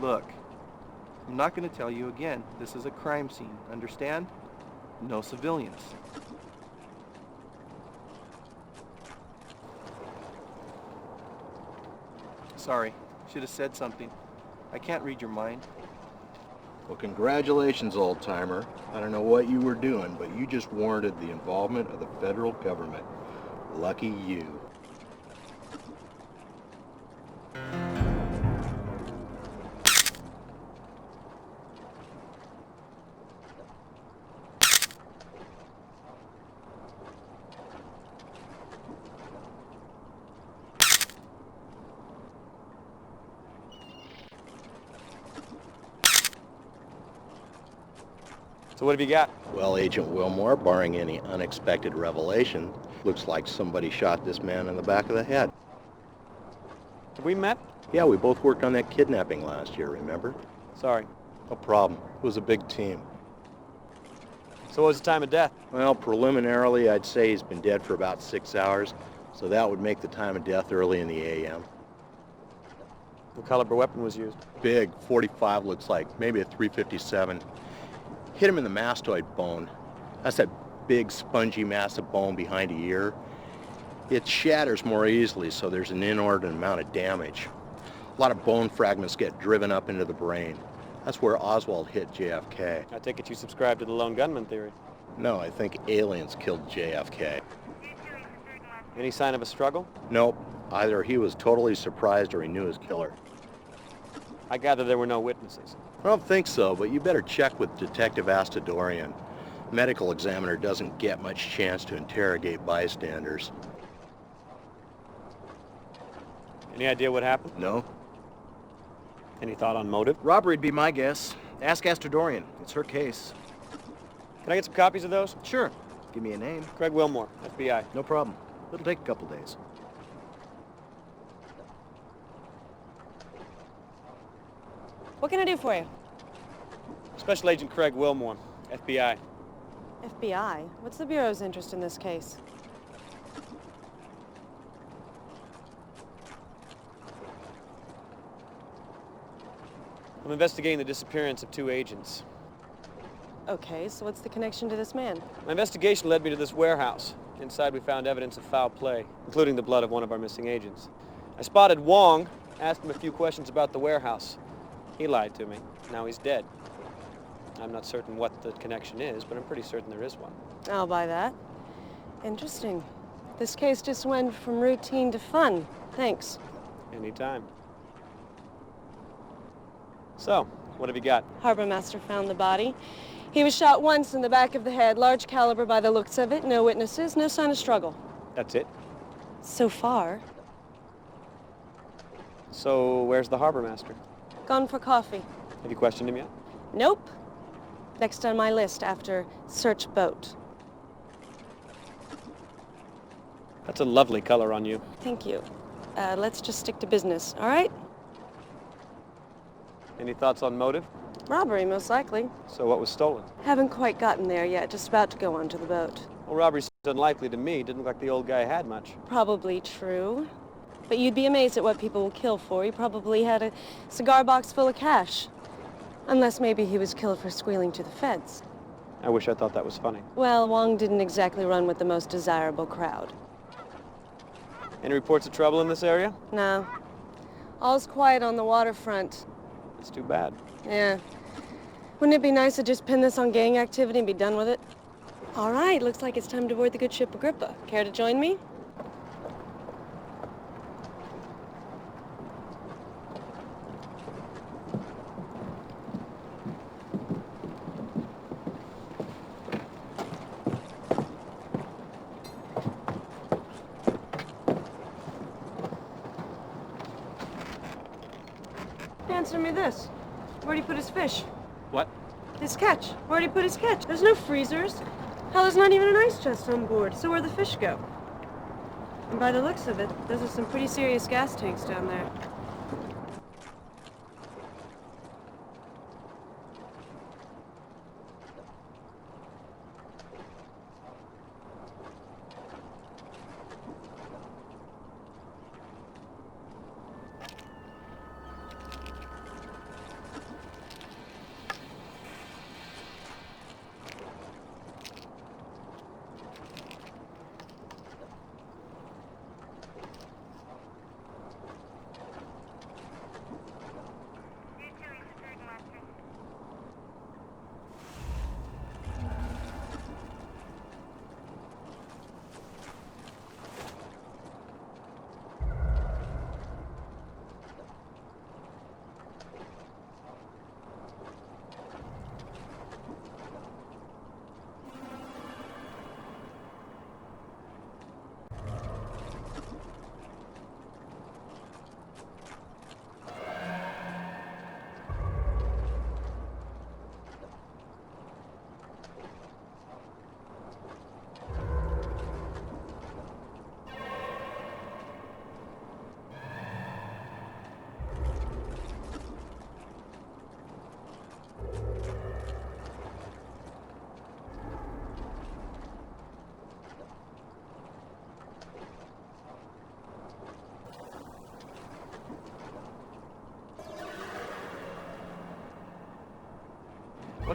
Look, I'm not going to tell you again. This is a crime scene, understand? No civilians. Sorry, should have said something. I can't read your mind. Well, congratulations, old-timer. I don't know what you were doing, but you just warranted the involvement of the federal government. Lucky you. So what have you got? Well, Agent Willmore, barring any unexpected revelation, looks like somebody shot this man in the back of the head. Have we met? Yeah, we both worked on that kidnapping last year, remember? Sorry. No problem. It was a big team. So what was the time of death? Well, preliminarily, I'd say he's been dead for about 6 hours, so that would make the time of death early in the a.m. What caliber weapon was used? Big, 45 looks like, maybe a 357. Hit him in the mastoid bone. That's that big, spongy mass of bone behind the ear. It shatters more easily, so there's an inordinate amount of damage. A lot of bone fragments get driven up into the brain. That's where Oswald hit JFK. I take it you subscribe to the lone gunman theory. No, I think aliens killed JFK. Any sign of a struggle? Nope. Either he was totally surprised or he knew his killer. I gather there were no witnesses. I don't think so, but you better check with Detective Astadorian. Medical examiner doesn't get much chance to interrogate bystanders. Any idea what happened? No. Any thought on motive? Robbery'd be my guess. Ask Astadorian. It's her case. Can I get some copies of those? Sure. Give me a name. Craig Willmore, FBI. No problem. It'll take a couple days. What can I do for you? Special Agent Craig Willmore, FBI. FBI? What's the Bureau's interest in this case? I'm investigating the disappearance of 2 agents. Okay, so what's the connection to this man? My investigation led me to this warehouse. Inside we found evidence of foul play, including the blood of one of our missing agents. I spotted Wong, asked him a few questions about the warehouse. He lied to me. Now he's dead. I'm not certain what the connection is, but I'm pretty certain there is one. I'll buy that. Interesting. This case just went from routine to fun. Thanks. Anytime. So, what have you got? Harbor Master found the body. He was shot once in the back of the head, large caliber by the looks of it. No witnesses, no sign of struggle. That's it? So far. So, where's the harbor master? Gone for coffee. Have you questioned him yet? Nope. Next on my list after search boat. That's a lovely color on you. Thank you. Let's just stick to business, all right? Any thoughts on motive? Robbery, most likely. So what was stolen? Haven't quite gotten there yet, just about to go onto the boat. Well, robbery's unlikely to me. Didn't look like the old guy had much. Probably true. But you'd be amazed at what people will kill for. He probably had a cigar box full of cash. Unless maybe he was killed for squealing to the feds. I wish I thought that was funny. Well, Wong didn't exactly run with the most desirable crowd. Any reports of trouble in this area? No. All's quiet on the waterfront. It's too bad. Yeah. Wouldn't it be nice to just pin this on gang activity and be done with it? All right, looks like it's time to board the good ship Agrippa. Care to join me? Answer me this. Where'd he put his fish? What? His catch. Where'd he put his catch? There's no freezers. Hell, there's not even an ice chest on board. So where'd the fish go? And by the looks of it, those are some pretty serious gas tanks down there.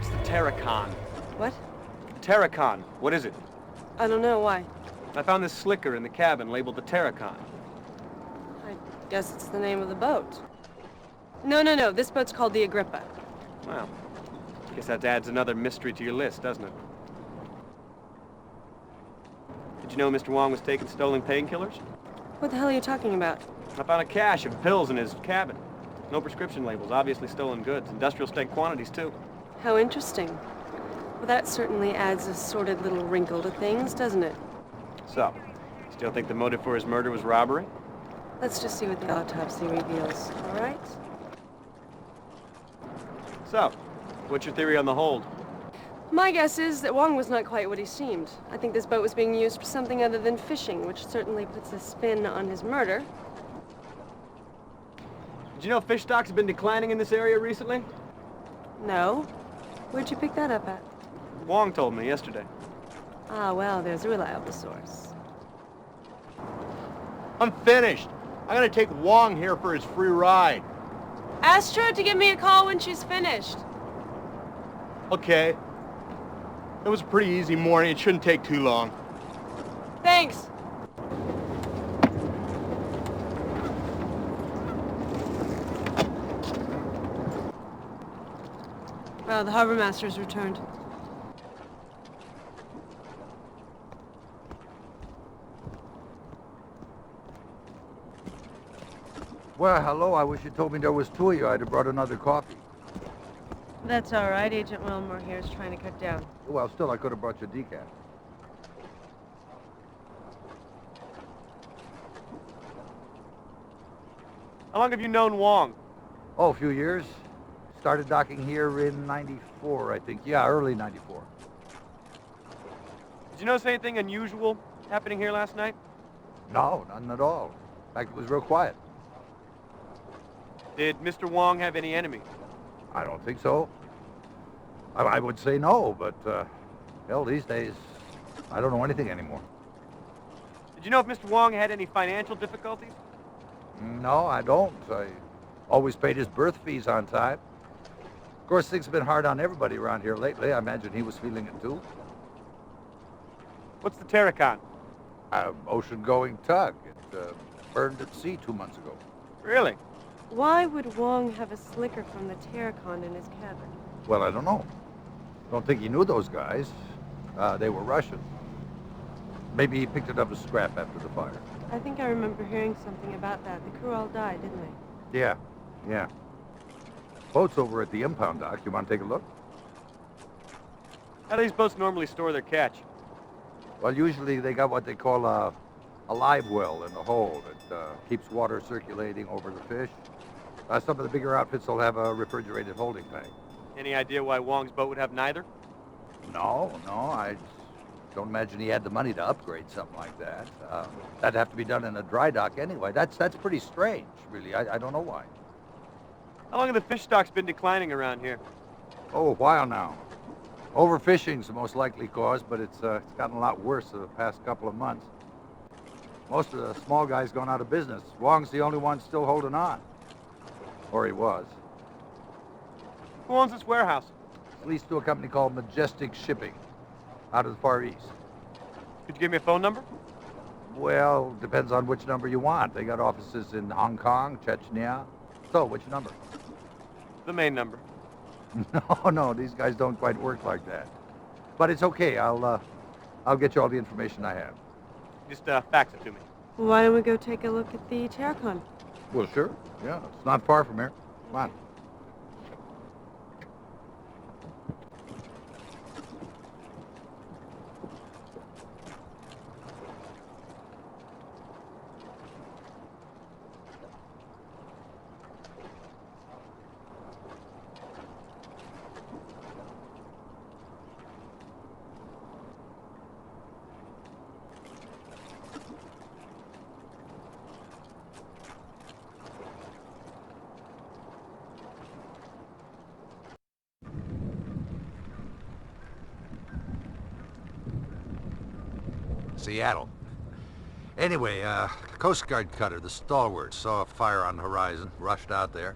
What's the Terracon? What? Terracon. What is it? I don't know. Why? I found this slicker in the cabin labeled the Terracon. I guess it's the name of the boat. No. This boat's called the Agrippa. Well, guess that adds another mystery to your list, doesn't it? Did you know Mr. Wong was taking stolen painkillers? What the hell are you talking about? I found a cache of pills in his cabin. No prescription labels, obviously stolen goods. Industrial state quantities, too. How interesting. Well, that certainly adds a sordid little wrinkle to things, doesn't it? So, still think the motive for his murder was robbery? Let's just see what the autopsy reveals, all right? So, what's your theory on the hold? My guess is that Wong was not quite what he seemed. I think this boat was being used for something other than fishing, which certainly puts a spin on his murder. Did you know fish stocks have been declining in this area recently? No? Where'd you pick that up at? Wong told me yesterday. Ah, well, there's a reliable source. I'm finished. I'm gonna take Wong here for his free ride. Ask her to give me a call when she's finished. Okay. It was a pretty easy morning. It shouldn't take too long. Thanks. Well, the harbor master's returned. Well, hello. I wish you told me there was two of you. I'd have brought another coffee. That's all right. Agent Willmore here is trying to cut down. Well, still, I could have brought you decaf. How long have you known Wong? Oh, a few years. Started docking here in '94, I think. Yeah, early '94. Did you notice anything unusual happening here last night? No, none at all. In fact, it was real quiet. Did Mr. Wong have any enemies? I don't think so. I would say no, but, hell, these days, I don't know anything anymore. Did you know if Mr. Wong had any financial difficulties? No, I don't. I always paid his birth fees on time. Of course, things have been hard on everybody around here lately. I imagine he was feeling it too. What's the Terracon? Ocean-going tug. It burned at sea 2 months ago. Really? Why would Wong have a slicker from the Terracon in his cabin? Well, I don't know. Don't think he knew those guys. They were Russian. Maybe he picked it up as scrap after the fire. I think I remember hearing something about that. The crew all died, didn't they? Yeah. Boat's over at the impound dock. You want to take a look? How do these boats normally store their catch? Well, usually they got what they call a live well in the hold. It keeps water circulating over the fish. Some of the bigger outfits will have a refrigerated holding tank. Any idea why Wong's boat would have neither? No, I don't imagine he had the money to upgrade something like that. That'd have to be done in a dry dock anyway. That's pretty strange, really. I don't know why. How long have the fish stocks been declining around here? Oh, a while now. Overfishing's the most likely cause, but it's gotten a lot worse the past couple of months. Most of the small guys gone out of business. Wong's the only one still holding on. Or he was. Who owns this warehouse? It's leased to a company called Majestic Shipping, out of the Far East. Could you give me a phone number? Well, depends on which number you want. They got offices in Hong Kong, Chechnya. So, which number? The main number. No, these guys don't quite work like that. But it's okay. I'll get you all the information I have. Just fax it to me. Why don't we go take a look at the Terracon? Well, sure. Yeah, it's not far from here. Come on. Seattle. Anyway, Coast Guard cutter, the Stalwart, saw a fire on the horizon, rushed out there.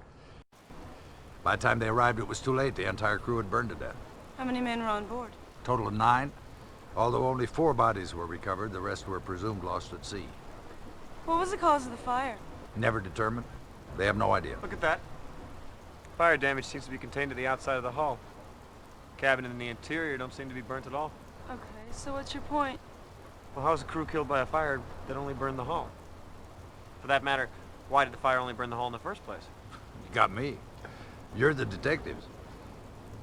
By the time they arrived, it was too late. The entire crew had burned to death. How many men were on board? Total of 9. Although only 4 bodies were recovered, the rest were presumed lost at sea. What was the cause of the fire? Never determined. They have no idea. Look at that. Fire damage seems to be contained to the outside of the hull. Cabin and the interior don't seem to be burnt at all. Okay, so what's your point? Well, how was the crew killed by a fire that only burned the hull? For that matter, why did the fire only burn the hull in the first place? You got me. You're the detectives.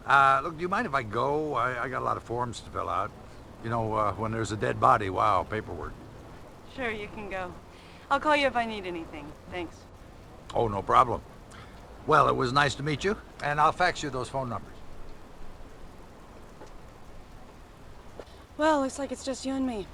Look, do you mind if I go? I got a lot of forms to fill out. You know, when there's a dead body, wow, paperwork. Sure, you can go. I'll call you if I need anything. Thanks. Oh, no problem. Well, it was nice to meet you, and I'll fax you those phone numbers. Well, looks like it's just you and me.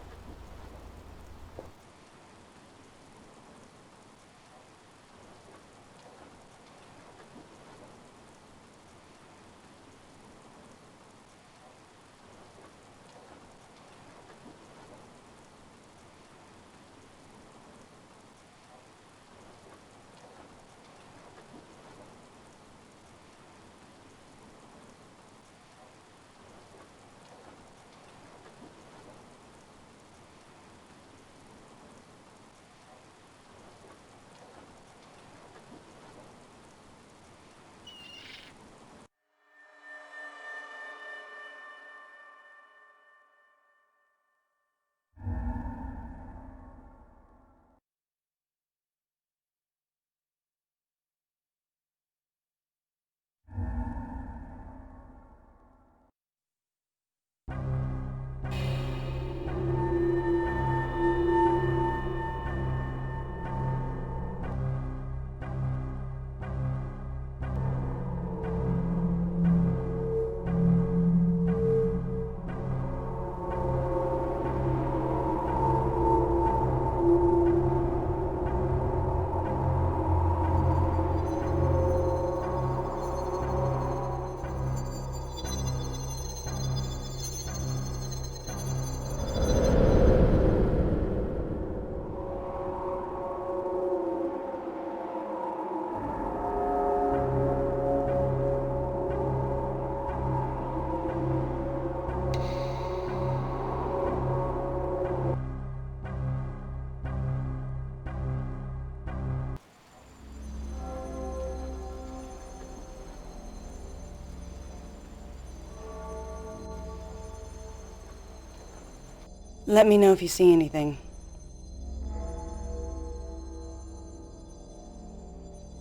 Let me know if you see anything.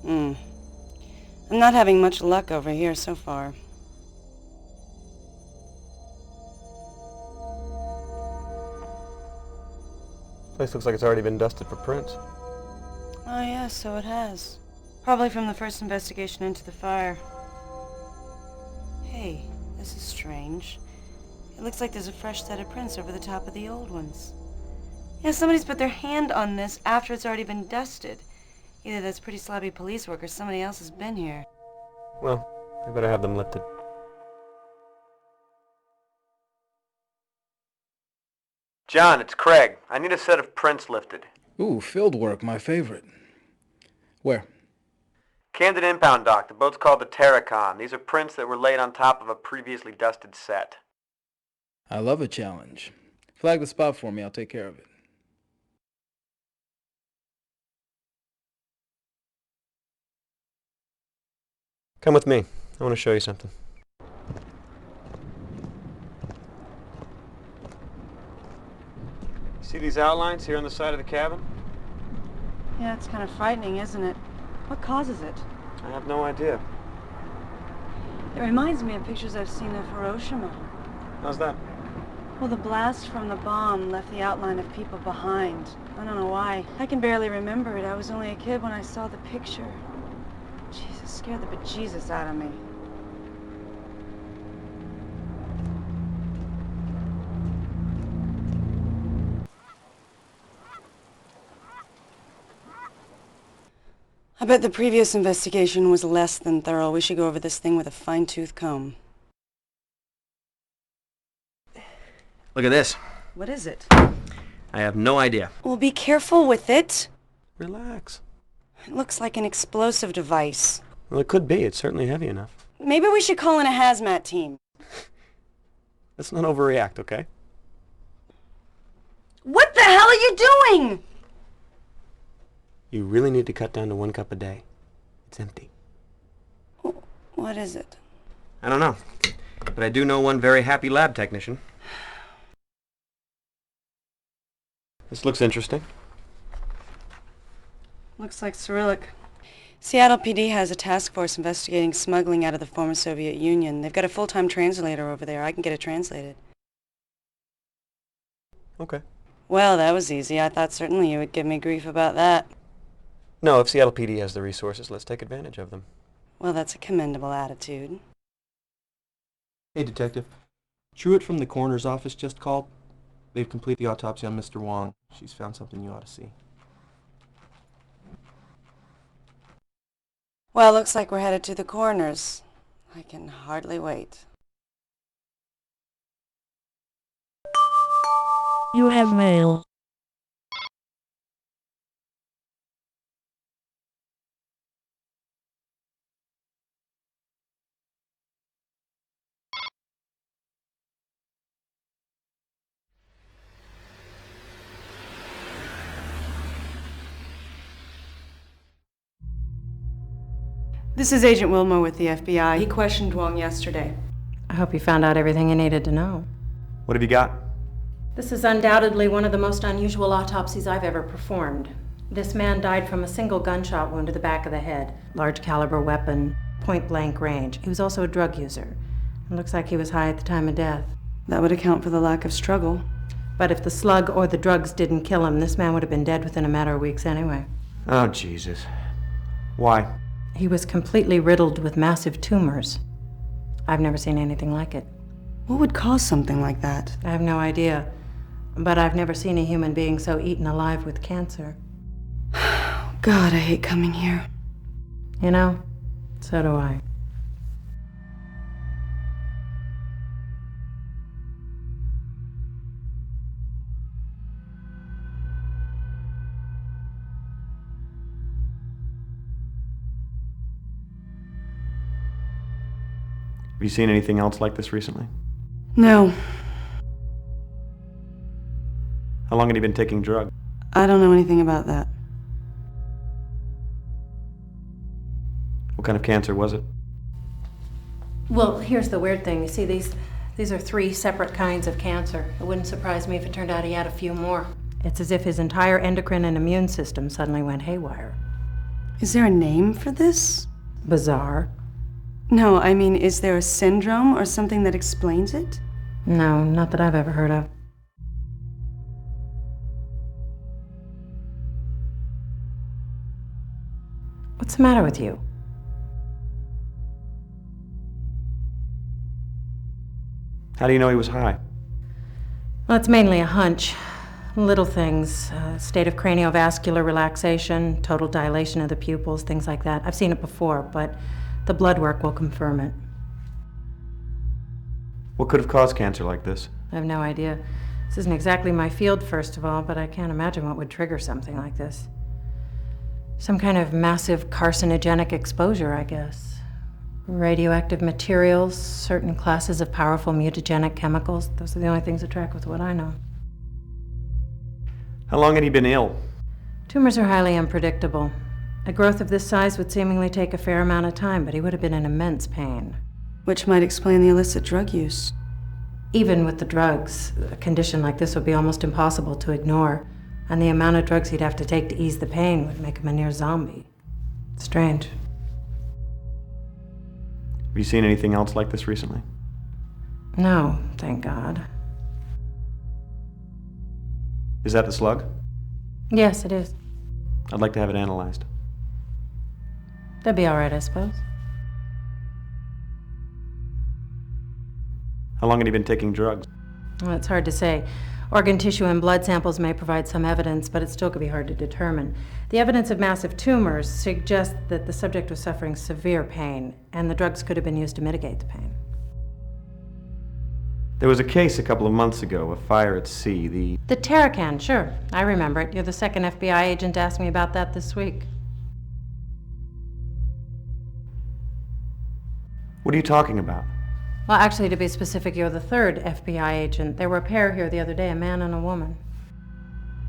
I'm not having much luck over here so far. Place looks like it's already been dusted for prints. Oh yes, so it has. Probably from the first investigation into the fire. Hey, this is strange. It looks like there's a fresh set of prints over the top of the old ones. Yeah, somebody's put their hand on this after it's already been dusted. Either that's pretty sloppy police work or somebody else has been here. Well, we better have them lifted. John, it's Craig. I need a set of prints lifted. Ooh, field work, my favorite. Where? Camden impound dock. The boat's called the Terracon. These are prints that were laid on top of a previously dusted set. I love a challenge. Flag the spot for me, I'll take care of it. Come with me. I want to show you something. See these outlines here on the side of the cabin? Yeah, it's kind of frightening, isn't it? What causes it? I have no idea. It reminds me of pictures I've seen of Hiroshima. How's that? Well, the blast from the bomb left the outline of people behind. I don't know why. I can barely remember it. I was only a kid when I saw the picture. Jesus, scared the bejesus out of me. I bet the previous investigation was less than thorough. We should go over this thing with a fine-tooth comb. Look at this. What is it? I have no idea. Well, be careful with it. Relax. It looks like an explosive device. Well, it could be. It's certainly heavy enough. Maybe we should call in a hazmat team. Let's not overreact, okay? What the hell are you doing? You really need to cut down to 1 cup a day. It's empty. What is it? I don't know, but I do know one very happy lab technician. This looks interesting. Looks like Cyrillic. Seattle PD has a task force investigating smuggling out of the former Soviet Union. They've got a full-time translator over there. I can get it translated. Okay. Well, that was easy. I thought certainly you would give me grief about that. No, if Seattle PD has the resources, let's take advantage of them. Well, that's a commendable attitude. Hey, Detective. Truett from the coroner's office just called. They've completed the autopsy on Mr. Wong. She's found something you ought to see. Well, looks like we're headed to the coroner's. I can hardly wait. You have mail. This is Agent Willmore with the FBI. He questioned Wong yesterday. I hope you found out everything you needed to know. What have you got? This is undoubtedly one of the most unusual autopsies I've ever performed. This man died from a single gunshot wound to the back of the head. Large caliber weapon, point blank range. He was also a drug user. It looks like he was high at the time of death. That would account for the lack of struggle. But if the slug or the drugs didn't kill him, this man would have been dead within a matter of weeks anyway. Oh, Jesus. Why? He was completely riddled with massive tumors. I've never seen anything like it. What would cause something like that? I have no idea. But I've never seen a human being so eaten alive with cancer. God, I hate coming here. You know, so do I. Have you seen anything else like this recently? No, How long had he been taking drugs? I don't know anything about that. What kind of cancer was it? Well, here's the weird thing. You see, these are 3 separate kinds of cancer. It wouldn't surprise me if it turned out he had a few more. It's as if his entire endocrine and immune system suddenly went haywire. Is there a name for this? Bizarre. No, I mean, is there a syndrome or something that explains it? No, not that I've ever heard of. What's the matter with you? How do you know he was high? Well, it's mainly a hunch. Little things, state of craniovascular relaxation, total dilation of the pupils, things like that. I've seen it before, but the blood work will confirm it. What could have caused cancer like this? I have no idea. This isn't exactly my field, first of all, but I can't imagine what would trigger something like this. Some kind of massive carcinogenic exposure, I guess. Radioactive materials, certain classes of powerful mutagenic chemicals. Those are the only things that track with what I know. How long had he been ill? Tumors are highly unpredictable. A growth of this size would seemingly take a fair amount of time, but he would have been in immense pain. Which might explain the illicit drug use. Even with the drugs, a condition like this would be almost impossible to ignore, and the amount of drugs he'd have to take to ease the pain would make him a near zombie. Strange. Have you seen anything else like this recently? No, thank God. Is that the slug? Yes, it is. I'd like to have it analyzed. That'd be all right, I suppose. How long had he been taking drugs? Well, it's hard to say. Organ tissue and blood samples may provide some evidence, but it still could be hard to determine. The evidence of massive tumors suggests that the subject was suffering severe pain, and the drugs could have been used to mitigate the pain. There was a case a couple of months ago, a fire at sea, The Terracan, sure. I remember it. You're the second FBI agent to ask me about that this week. What are you talking about? Well, actually, to be specific, you're the third FBI agent. There were a pair here the other day, a man and a woman.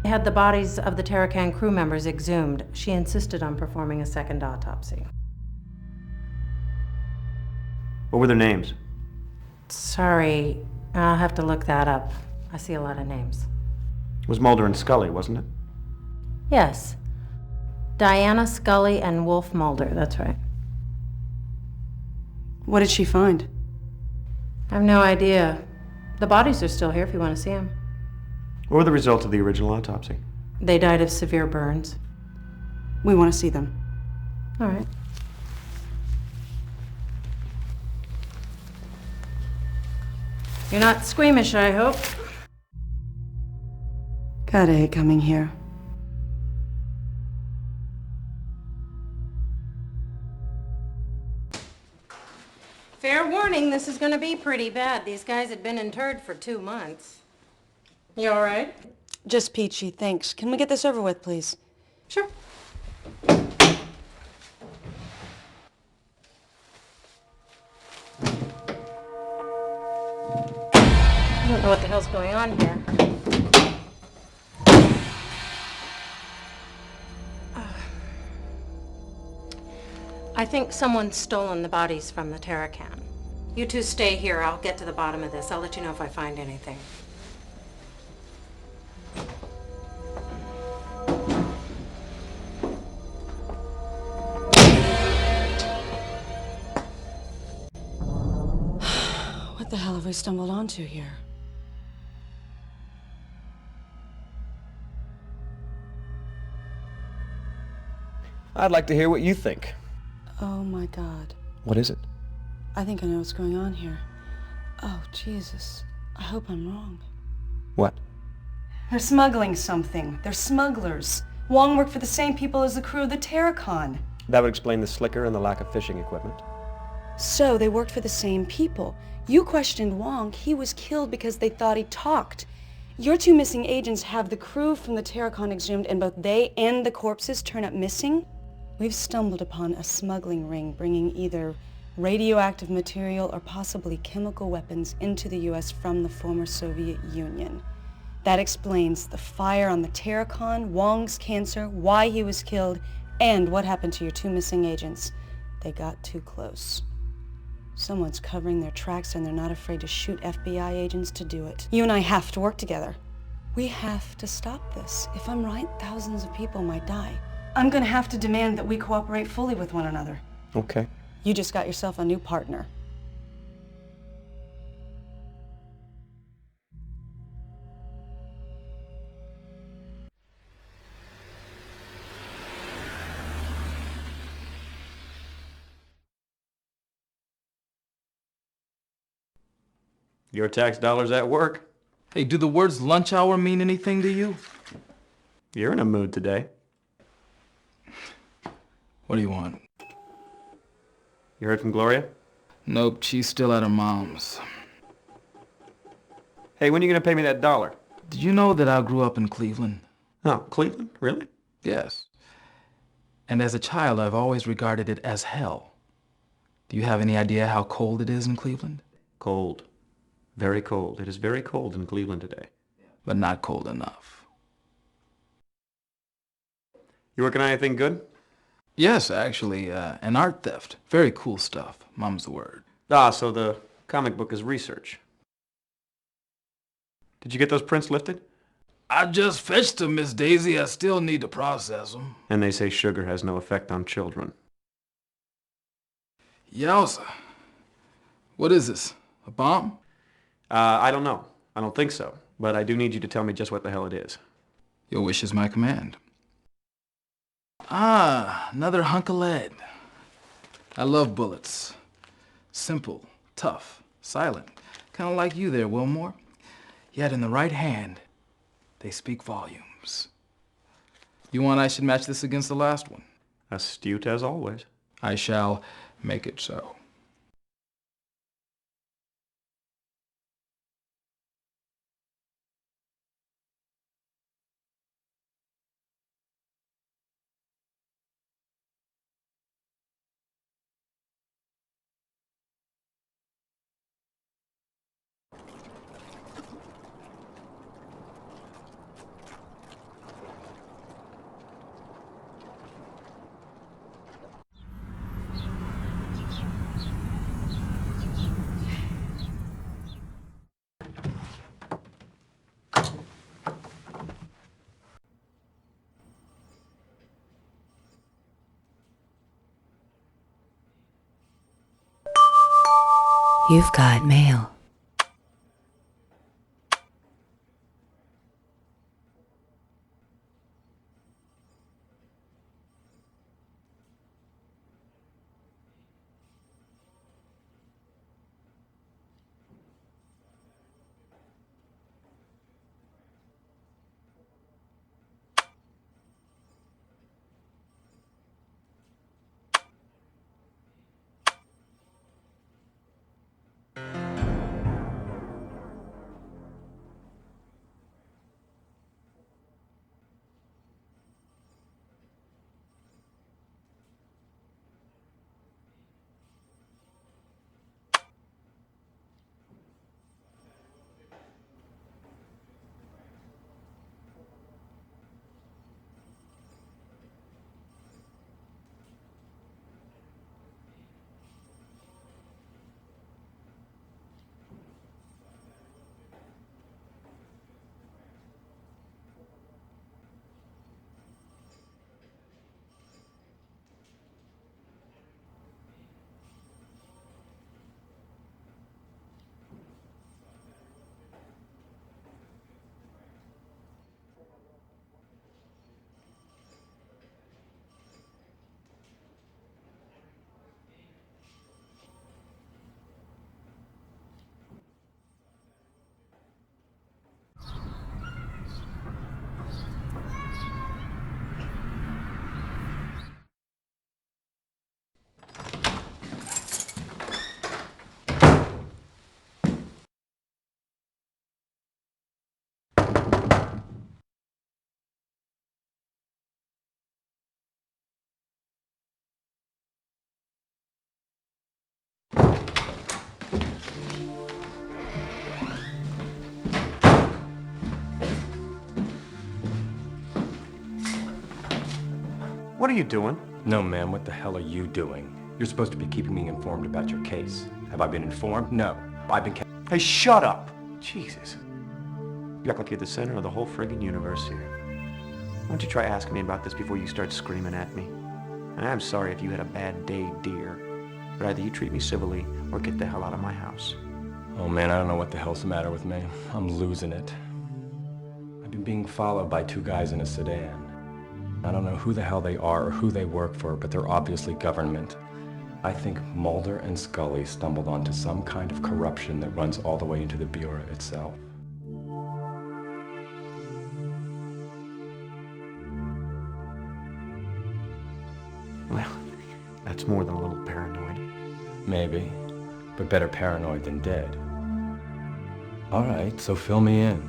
They had the bodies of the Terracan crew members exhumed. She insisted on performing a second autopsy. What were their names? Sorry, I'll have to look that up. I see a lot of names. It was Mulder and Scully, wasn't it? Yes. Diana Scully and Wolf Mulder, that's right. What did she find? I have no idea. The bodies are still here if you want to see them. What were the results of the original autopsy? They died of severe burns. We want to see them. All right. You're not squeamish, I hope. Gotta hate coming here. Fair warning, this is gonna be pretty bad. These guys had been interred for 2 months. You all right? Just peachy, thanks. Can we get this over with, please? Sure. I don't know what the hell's going on here. I think someone's stolen the bodies from the Terracan. You two stay here. I'll get to the bottom of this. I'll let you know if I find anything. What the hell have we stumbled onto here? I'd like to hear what you think. Oh my God. What is it? I think I know what's going on here. Oh, Jesus. I hope I'm wrong. What? They're smuggling something. They're smugglers. Wong worked for the same people as the crew of the Terracon. That would explain the slicker and the lack of fishing equipment. So they worked for the same people. You questioned Wong. He was killed because they thought he talked. Your two missing agents have the crew from the Terracon exhumed, and both they and the corpses turn up missing? We've stumbled upon a smuggling ring bringing either radioactive material or possibly chemical weapons into the U.S. from the former Soviet Union. That explains the fire on the Terracon, Wong's cancer, why he was killed, and what happened to your two missing agents. They got too close. Someone's covering their tracks, and they're not afraid to shoot FBI agents to do it. You and I have to work together. We have to stop this. If I'm right, thousands of people might die. I'm gonna have to demand that we cooperate fully with one another. Okay. You just got yourself a new partner. Your tax dollars at work. Hey, do the words lunch hour mean anything to you? You're in a mood today. What do you want? You heard from Gloria? Nope, she's still at her mom's. Hey, when are you gonna pay me that $1? Did you know that I grew up in Cleveland? Oh, Cleveland? Really? Yes. And as a child, I've always regarded it as hell. Do you have any idea how cold it is in Cleveland? Cold. Very cold. It is very cold in Cleveland today. But not cold enough. You working on anything good? Yes, actually, an art theft. Very cool stuff. Mum's the word. Ah, so the comic book is research. Did you get those prints lifted? I just fetched them, Miss Daisy. I still need to process them. And they say sugar has no effect on children. Yowza. What is this? A bomb? I don't know. I don't think so. But I do need you to tell me just what the hell it is. Your wish is my command. Ah, another hunk of lead. I love bullets. Simple, tough, silent. Kind of like you there, Willmore. Yet in the right hand, they speak volumes. You want I should match this against the last one? Astute as always. I shall make it so. You've got mail. What are you doing? No, ma'am, what the hell are you doing? You're supposed to be keeping me informed about your case. Have I been informed? No. I've been Hey, shut up! Jesus. You act like you're the center of the whole friggin' universe here. Why don't you try asking me about this before you start screaming at me? And I'm sorry if you had a bad day, dear. But either you treat me civilly or get the hell out of my house. Oh, man, I don't know what the hell's the matter with me. I'm losing it. I've been being followed by two guys in a sedan. I don't know who the hell they are or who they work for, but they're obviously government. I think Mulder and Scully stumbled onto some kind of corruption that runs all the way into the Bureau itself. Well, that's more than a little paranoid. Maybe, but better paranoid than dead. All right, so fill me in.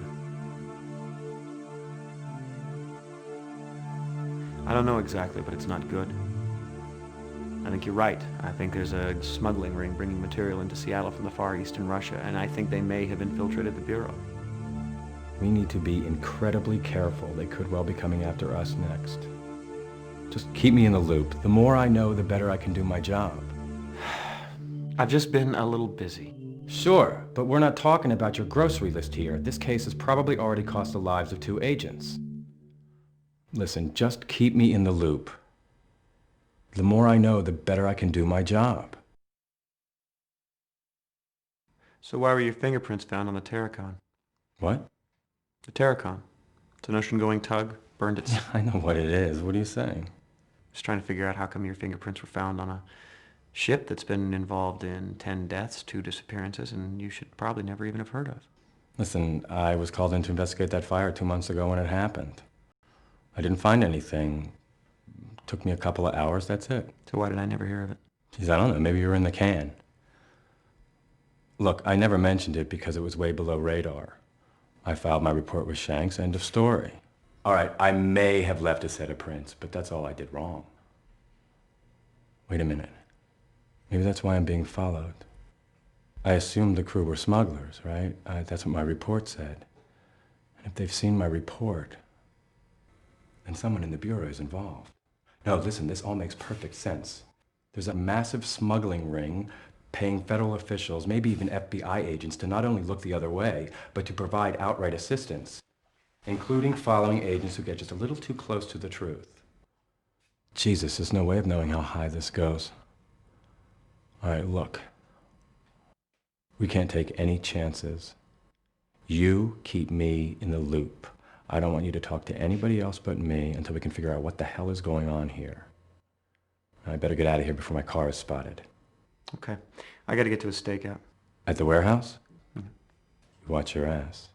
I don't know exactly, but it's not good. I think you're right. I think there's a smuggling ring bringing material into Seattle from the Far East in Russia, and I think they may have infiltrated the Bureau. We need to be incredibly careful. They could well be coming after us next. Just keep me in the loop. The more I know, the better I can do my job. I've just been a little busy. Sure, but we're not talking about your grocery list here. This case has probably already cost the lives of 2 agents. Listen, just keep me in the loop. The more I know, the better I can do my job. So why were your fingerprints found on the Terracon? What? The Terracon. It's an ocean-going tug. Burned its... I know what it is. What are you saying? Just trying to figure out how come your fingerprints were found on a ship that's been involved in 10 deaths, 2 disappearances, and you should probably never even have heard of. Listen, I was called in to investigate that fire 2 months ago when it happened. I didn't find anything. Took me a couple of hours, that's it. So why did I never hear of it? Geez, I don't know. Maybe you were in the can. Look, I never mentioned it because it was way below radar. I filed my report with Shanks, end of story. All right, I may have left a set of prints, but that's all I did wrong. Wait a minute. Maybe that's why I'm being followed. I assumed the crew were smugglers, right? That's what my report said. And if they've seen my report, then someone in the Bureau is involved. No, listen, this all makes perfect sense. There's a massive smuggling ring paying federal officials, maybe even FBI agents, to not only look the other way, but to provide outright assistance, including following agents who get just a little too close to the truth. Jesus, there's no way of knowing how high this goes. All right, look. We can't take any chances. You keep me in the loop. I don't want you to talk to anybody else but me until we can figure out what the hell is going on here. I better get out of here before my car is spotted. Okay. I gotta get to a stakeout. At the warehouse? You watch your ass.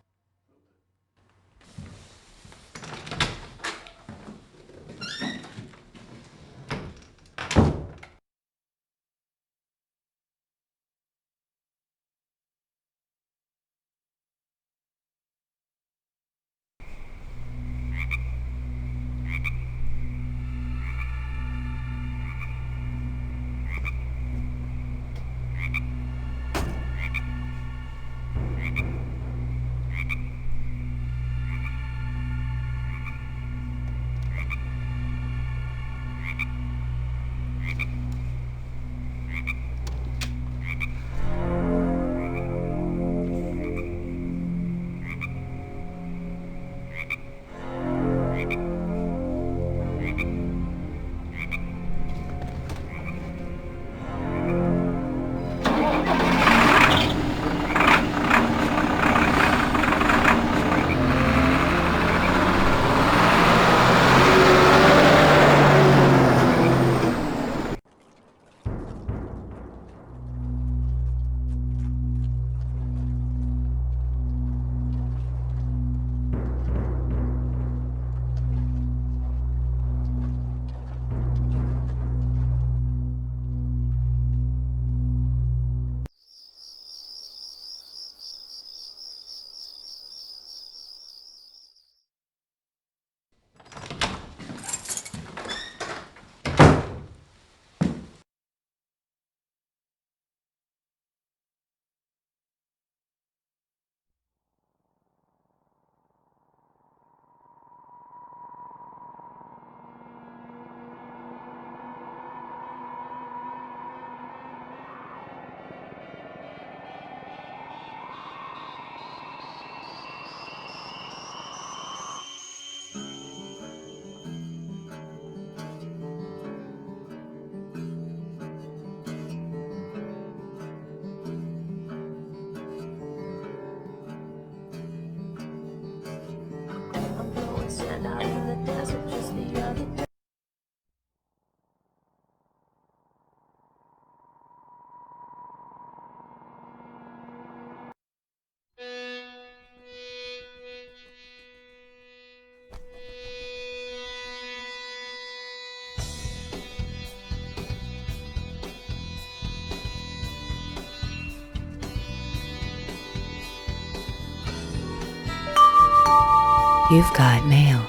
You've got mail.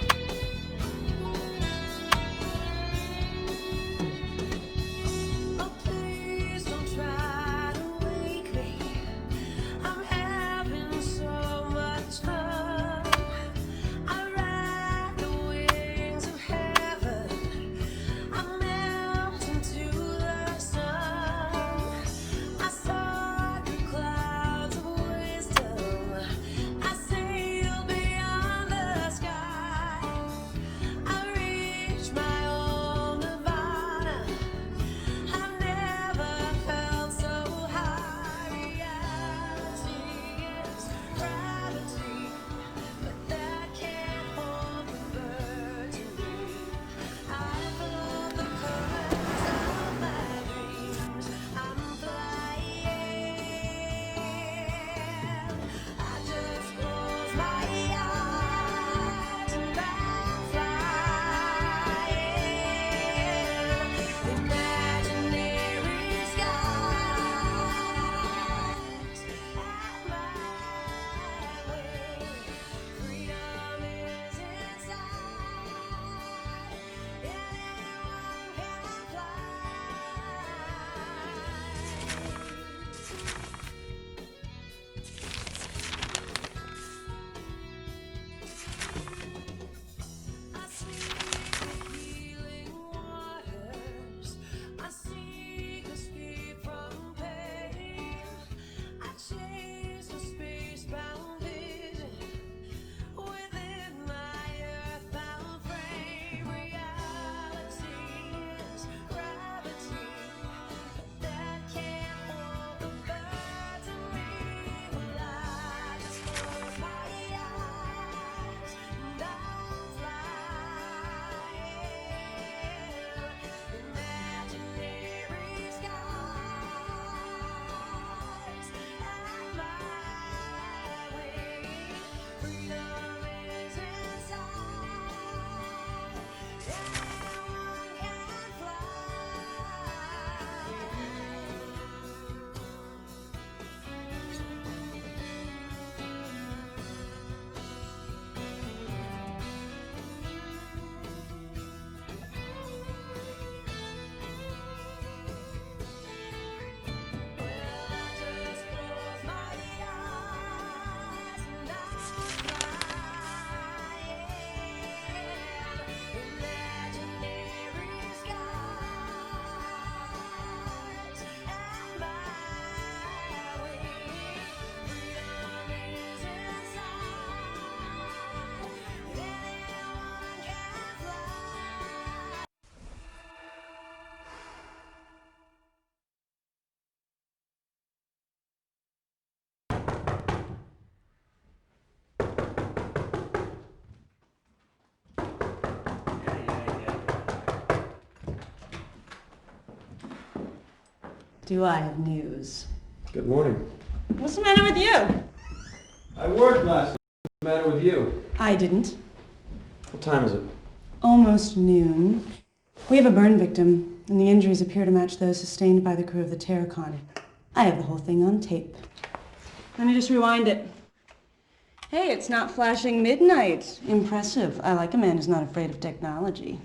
Do I have news? Good morning. What's the matter with you? I worked last night. What's the matter with you? I didn't. What time is it? Almost noon. We have a burn victim, and the injuries appear to match those sustained by the crew of the Terracon. I have the whole thing on tape. Let me just rewind it. Hey, it's not flashing midnight. Impressive. I like a man who's not afraid of technology.